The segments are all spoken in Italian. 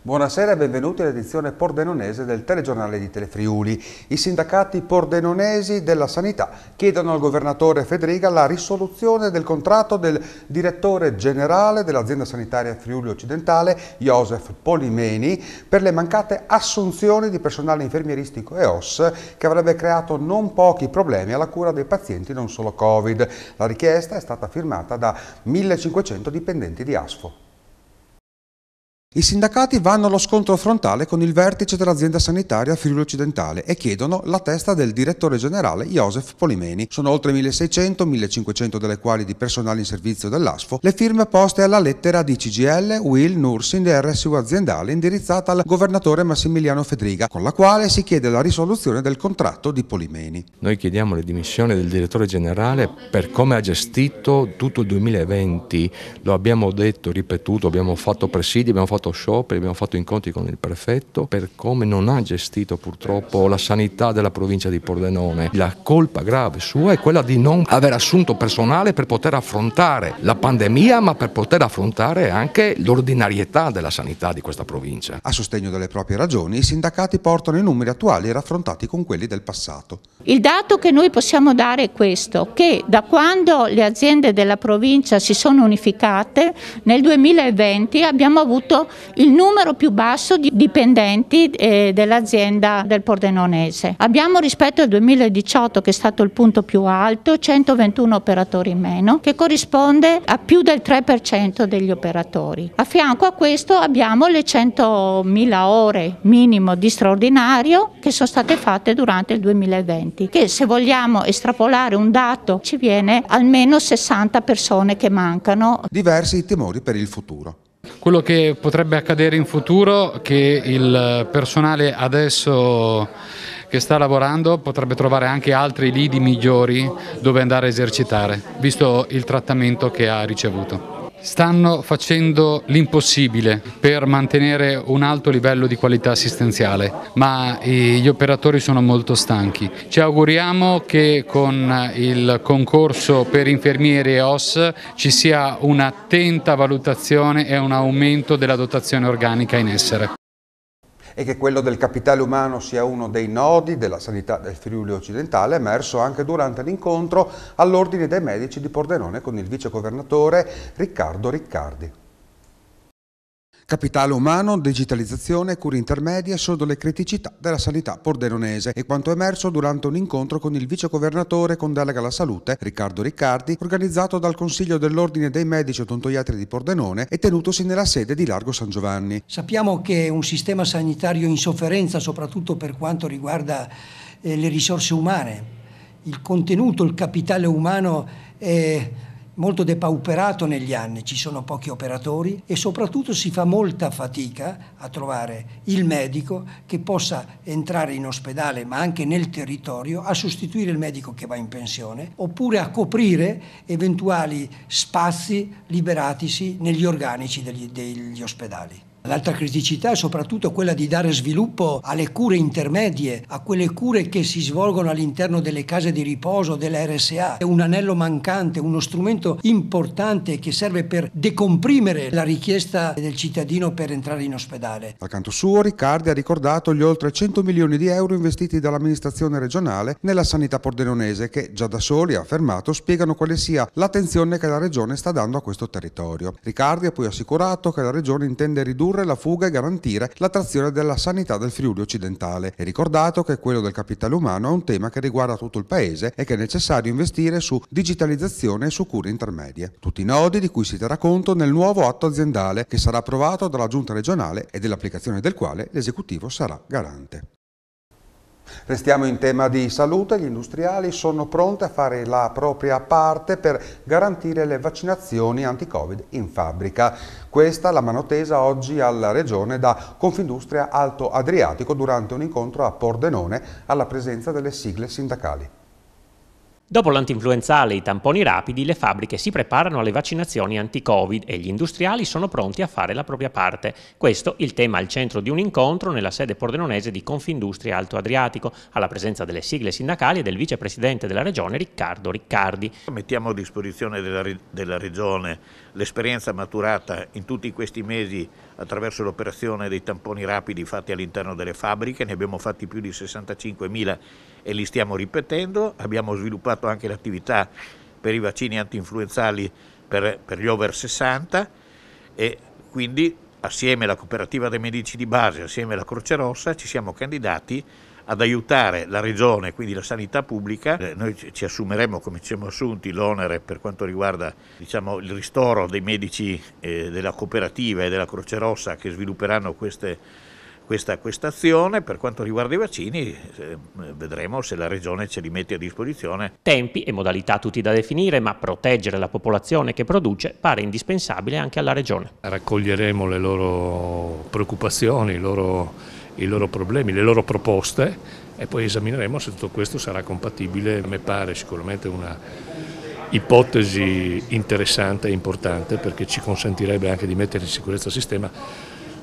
Buonasera e benvenuti all'edizione pordenonese del telegiornale di Telefriuli. I sindacati pordenonesi della sanità chiedono al governatore Fedriga la risoluzione del contratto del direttore generale dell'azienda sanitaria Friuli Occidentale, Joseph Polimeni, per le mancate assunzioni di personale infermieristico e OSS che avrebbe creato non pochi problemi alla cura dei pazienti non solo Covid. La richiesta è stata firmata da 1500 dipendenti di ASFO. I sindacati vanno allo scontro frontale con il vertice dell'azienda sanitaria Friuli Occidentale e chiedono la testa del direttore generale Joseph Polimeni. Sono oltre 1600, 1500 delle quali di personale in servizio dell'ASFO, le firme poste alla lettera di CGIL, UIL, Nursing e RSU aziendale indirizzata al governatore Massimiliano Fedriga, con la quale si chiede la risoluzione del contratto di Polimeni. Noi chiediamo le dimissioni del direttore generale per come ha gestito tutto il 2020, lo abbiamo detto, ripetuto, abbiamo fatto presidi, abbiamo fatto scioperi, abbiamo fatto incontri con il prefetto per come non ha gestito purtroppo la sanità della provincia di Pordenone. La colpa grave sua è quella di non aver assunto personale per poter affrontare la pandemia, ma per poter affrontare anche l'ordinarietà della sanità di questa provincia. A sostegno delle proprie ragioni, i sindacati portano i numeri attuali raffrontati con quelli del passato. Il dato che noi possiamo dare è questo, che da quando le aziende della provincia si sono unificate, nel 2020 abbiamo avuto il numero più basso di dipendenti dell'azienda del Pordenonese. Abbiamo rispetto al 2018, che è stato il punto più alto, 121 operatori in meno, che corrisponde a più del 3% degli operatori. A fianco a questo abbiamo le 100.000 ore minimo di straordinario che sono state fatte durante il 2020, che se vogliamo estrapolare un dato ci viene almeno 60 persone che mancano. Diversi i timori per il futuro. Quello che potrebbe accadere in futuro è che il personale adesso che sta lavorando potrebbe trovare anche altri lidi migliori dove andare a esercitare, visto il trattamento che ha ricevuto. Stanno facendo l'impossibile per mantenere un alto livello di qualità assistenziale, ma gli operatori sono molto stanchi. Ci auguriamo che con il concorso per infermieri e OSS ci sia un'attenta valutazione e un aumento della dotazione organica in essere. E che quello del capitale umano sia uno dei nodi della sanità del Friuli Occidentale è emerso anche durante l'incontro all'Ordine dei Medici di Pordenone con il vicegovernatore Riccardo Riccardi. Capitale umano, digitalizzazione e cure intermedie sono delle criticità della sanità pordenonese e quanto emerso durante un incontro con il vicegovernatore con delega alla salute, Riccardo Riccardi, organizzato dal Consiglio dell'Ordine dei Medici Odontoiatri di Pordenone e tenutosi nella sede di Largo San Giovanni. Sappiamo che è un sistema sanitario in sofferenza, soprattutto per quanto riguarda le risorse umane. Il contenuto, il capitale umano è molto depauperato negli anni, ci sono pochi operatori e soprattutto si fa molta fatica a trovare il medico che possa entrare in ospedale ma anche nel territorio a sostituire il medico che va in pensione oppure a coprire eventuali spazi liberatisi negli organici degli ospedali. L'altra criticità è soprattutto quella di dare sviluppo alle cure intermedie, a quelle cure che si svolgono all'interno delle case di riposo, della RSA. È un anello mancante, uno strumento importante che serve per decomprimere la richiesta del cittadino per entrare in ospedale. Dal canto suo, Riccardi ha ricordato gli oltre 100 milioni di euro investiti dall'amministrazione regionale nella sanità pordenonese che, già da soli, ha affermato, spiegano quale sia l'attenzione che la regione sta dando a questo territorio. Riccardi ha poi assicurato che la regione intende ridurre la fuga e garantire l'attrazione della sanità del Friuli Occidentale e ricordato che quello del capitale umano è un tema che riguarda tutto il paese e che è necessario investire su digitalizzazione e su cure intermedie. Tutti i nodi di cui si terrà conto nel nuovo atto aziendale che sarà approvato dalla Giunta regionale e dell'applicazione del quale l'esecutivo sarà garante. Restiamo in tema di salute, gli industriali sono pronti a fare la propria parte per garantire le vaccinazioni anti-Covid in fabbrica. Questa è la mano tesa oggi alla Regione da Confindustria Alto Adriatico durante un incontro a Pordenone alla presenza delle sigle sindacali. Dopo l'antinfluenzale e i tamponi rapidi, le fabbriche si preparano alle vaccinazioni anti-Covid e gli industriali sono pronti a fare la propria parte. Questo il tema al centro di un incontro nella sede pordenonese di Confindustria Alto Adriatico, alla presenza delle sigle sindacali e del vicepresidente della regione Riccardo Riccardi. Mettiamo a disposizione della regione l'esperienza maturata in tutti questi mesi attraverso l'operazione dei tamponi rapidi fatti all'interno delle fabbriche, ne abbiamo fatti più di 65.000 e li stiamo ripetendo. Abbiamo sviluppato anche l'attività per i vaccini anti-influenzali per gli over 60 e quindi assieme alla cooperativa dei medici di base, assieme alla Croce Rossa, ci siamo candidati ad aiutare la regione, quindi la sanità pubblica. Noi ci assumeremo, come ci siamo assunti, l'onere per quanto riguarda il ristoro dei medici della cooperativa e della Croce Rossa che svilupperanno questa azione. Per quanto riguarda i vaccini vedremo se la regione ce li mette a disposizione. Tempi e modalità tutti da definire, ma proteggere la popolazione che produce pare indispensabile anche alla regione. Raccoglieremo le loro preoccupazioni, i loro problemi, le loro proposte e poi esamineremo se tutto questo sarà compatibile. A me pare sicuramente una ipotesi interessante e importante perché ci consentirebbe anche di mettere in sicurezza il sistema.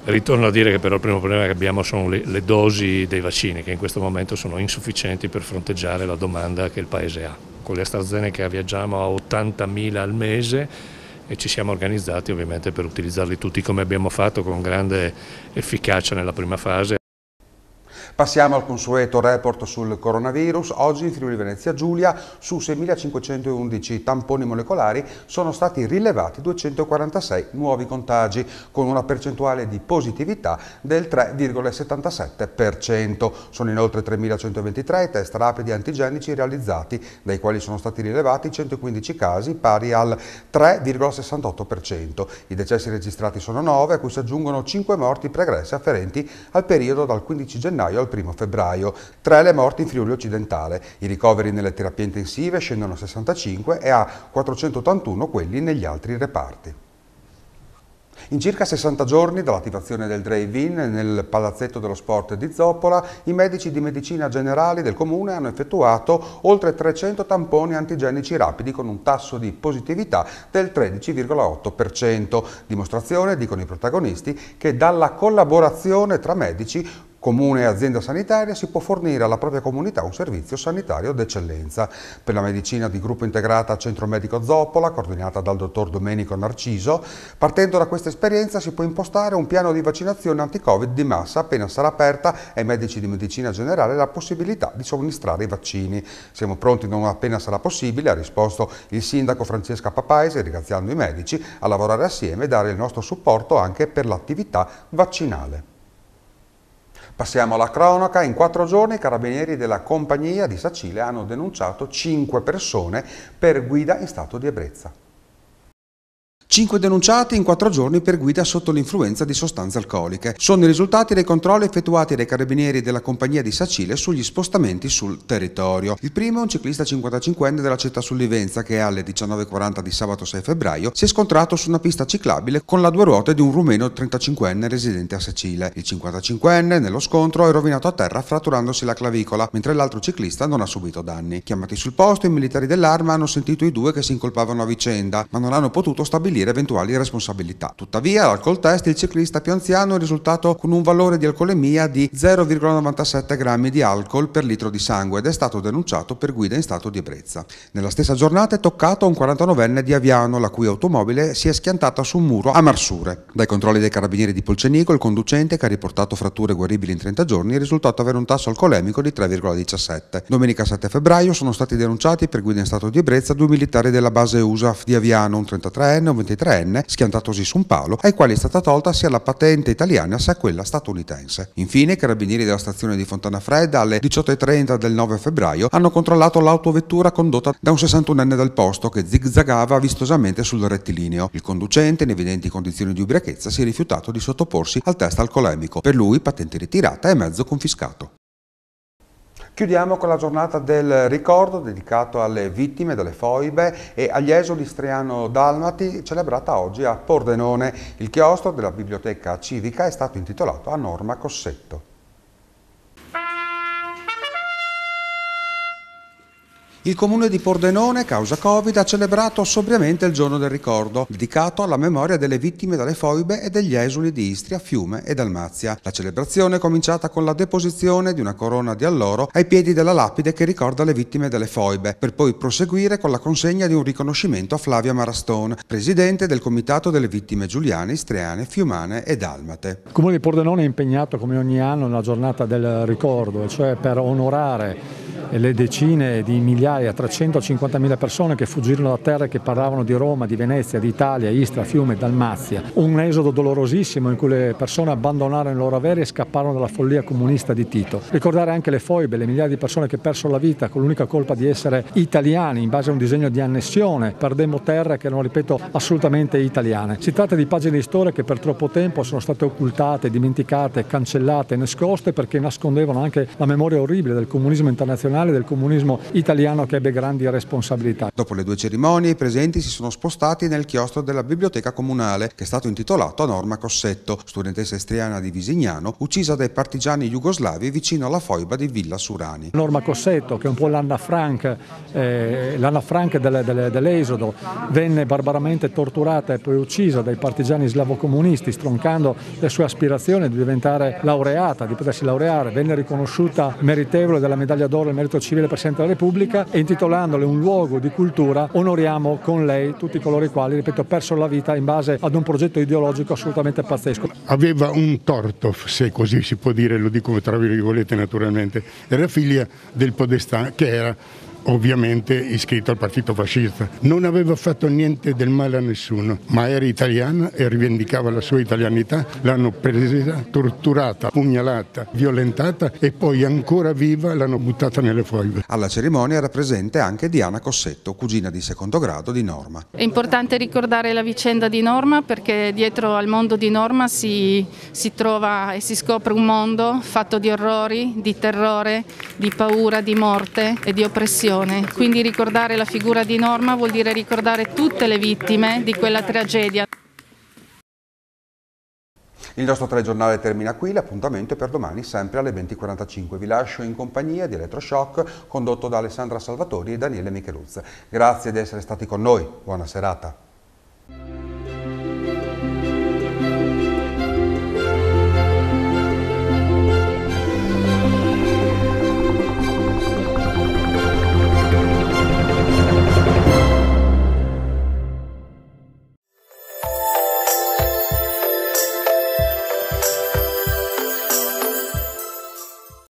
Ritorno a dire che però il primo problema che abbiamo sono le dosi dei vaccini che in questo momento sono insufficienti per fronteggiare la domanda che il Paese ha. Con le AstraZeneca viaggiamo a 80.000 al mese e ci siamo organizzati ovviamente per utilizzarli tutti come abbiamo fatto con grande efficacia nella prima fase. Passiamo al consueto report sul coronavirus. Oggi in Friuli Venezia Giulia su 6.511 tamponi molecolari sono stati rilevati 246 nuovi contagi con una percentuale di positività del 3,77%. Sono inoltre 3.123 i test rapidi antigenici realizzati, dai quali sono stati rilevati 115 casi pari al 3,68%. I decessi registrati sono 9, a cui si aggiungono 5 morti pregressi afferenti al periodo dal 15 gennaio al 1 febbraio, 3 le morti in Friuli occidentale. I ricoveri nelle terapie intensive scendono a 65 e a 481 quelli negli altri reparti. In circa 60 giorni dall'attivazione del drive-in nel palazzetto dello sport di Zoppola, i medici di medicina generali del comune hanno effettuato oltre 300 tamponi antigenici rapidi con un tasso di positività del 13,8%. Dimostrazione, dicono i protagonisti, che dalla collaborazione tra medici, comune e azienda sanitaria si può fornire alla propria comunità un servizio sanitario d'eccellenza. Per la medicina di gruppo integrata Centro Medico Zoppola, coordinata dal dottor Domenico Narciso, partendo da questa esperienza si può impostare un piano di vaccinazione anti-Covid di massa appena sarà aperta ai medici di medicina generale la possibilità di somministrare i vaccini. Siamo pronti non appena sarà possibile, ha risposto il sindaco Francesca Papaise, ringraziando i medici a lavorare assieme e dare il nostro supporto anche per l'attività vaccinale. Passiamo alla cronaca. In 4 giorni i carabinieri della compagnia di Sacile hanno denunciato 5 persone per guida in stato di ebbrezza. 5 denunciati in 4 giorni per guida sotto l'influenza di sostanze alcoliche. Sono i risultati dei controlli effettuati dai carabinieri della compagnia di Sacile sugli spostamenti sul territorio. Il primo è un ciclista 55enne della città Sullivenza che alle 19:40 di sabato 6 febbraio si è scontrato su una pista ciclabile con la 2 ruote di un rumeno 35enne residente a Sacile. Il 55enne nello scontro è rovinato a terra fratturandosi la clavicola, mentre l'altro ciclista non ha subito danni. Chiamati sul posto, i militari dell'Arma hanno sentito i due che si incolpavano a vicenda, ma non hanno potuto stabilire eventuali responsabilità. Tuttavia, all'alcol test il ciclista più anziano è risultato con un valore di alcolemia di 0,97 grammi di alcol per litro di sangue ed è stato denunciato per guida in stato di ebbrezza. Nella stessa giornata è toccato a un 49enne di Aviano, la cui automobile si è schiantata su un muro a Marsure. Dai controlli dei carabinieri di Polcenico, il conducente, che ha riportato fratture guaribili in 30 giorni, è risultato avere un tasso alcolemico di 3,17. Domenica 7 febbraio sono stati denunciati per guida in stato di ebbrezza 2 militari della base USAF di Aviano, un 33enne e un 23enne, schiantatosi su un palo, ai quali è stata tolta sia la patente italiana sia quella statunitense. Infine, i carabinieri della stazione di Fontana Fredda alle 18:30 del 9 febbraio hanno controllato l'autovettura condotta da un 61enne del posto che zigzagava vistosamente sul rettilineo. Il conducente, in evidenti condizioni di ubriachezza, si è rifiutato di sottoporsi al test alcolemico. Per lui patente ritirata e mezzo confiscato. Chiudiamo con la giornata del ricordo dedicato alle vittime delle foibe e agli esodi istriano-dalmati, celebrata oggi a Pordenone. Il chiostro della biblioteca civica è stato intitolato a Norma Cossetto. Il comune di Pordenone, causa Covid, ha celebrato sobriamente il giorno del ricordo, dedicato alla memoria delle vittime dalle foibe e degli esuli di Istria, Fiume e Dalmazia. La celebrazione è cominciata con la deposizione di una corona di alloro ai piedi della lapide che ricorda le vittime delle foibe, per poi proseguire con la consegna di un riconoscimento a Flavia Maraston, presidente del Comitato delle Vittime Giuliane, Istriane, Fiumane e Dalmate. Il comune di Pordenone è impegnato come ogni anno nella giornata del ricordo, cioè per onorare le decine di migliaia, 350.000 persone che fuggirono da terre che parlavano di Roma, di Venezia, di Italia, Istria, Fiume, Dalmazia. Un esodo dolorosissimo in cui le persone abbandonarono i loro averi e scapparono dalla follia comunista di Tito. Ricordare anche le foibe, le migliaia di persone che persero la vita con l'unica colpa di essere italiani in base a un disegno di annessione. Perdemmo terre che erano, ripeto, assolutamente italiane. Si tratta di pagine di storia che per troppo tempo sono state occultate, dimenticate, cancellate, nascoste perché nascondevano anche la memoria orribile del comunismo internazionale, del comunismo italiano che ebbe grandi responsabilità. Dopo le due cerimonie i presenti si sono spostati nel chiostro della biblioteca comunale che è stato intitolato a Norma Cossetto, studentessa istriana di Visignano, uccisa dai partigiani jugoslavi vicino alla foiba di Villa Surani. Norma Cossetto, che è un po' l'Anna Frank dell'esodo, venne barbaramente torturata e poi uccisa dai partigiani slavocomunisti, stroncando le sue aspirazioni di diventare laureata, di potersi laureare. Venne riconosciuta meritevole della medaglia d'oro al merito civile Presidente della Repubblica e intitolandole un luogo di cultura onoriamo con lei tutti coloro i quali, ripeto, persero la vita in base ad un progetto ideologico assolutamente pazzesco. Aveva un torto, se così si può dire, lo dico tra virgolette naturalmente, era figlia del podestà che era ovviamente iscritto al partito fascista. Non aveva fatto niente del male a nessuno, ma era italiana e rivendicava la sua italianità. L'hanno presa, torturata, pugnalata, violentata e poi ancora viva l'hanno buttata nelle foibe. Alla cerimonia era presente anche Diana Cossetto, cugina di secondo grado di Norma. È importante ricordare la vicenda di Norma perché dietro al mondo di Norma si trova e si scopre un mondo fatto di orrori, di terrore, di paura, di morte e di oppressione. Quindi ricordare la figura di Norma vuol dire ricordare tutte le vittime di quella tragedia. Il nostro telegiornale termina qui, l'appuntamento è per domani sempre alle 20:45. Vi lascio in compagnia di Elettroshock condotto da Alessandra Salvatori e Daniele Micheluzzi. Grazie di essere stati con noi, buona serata.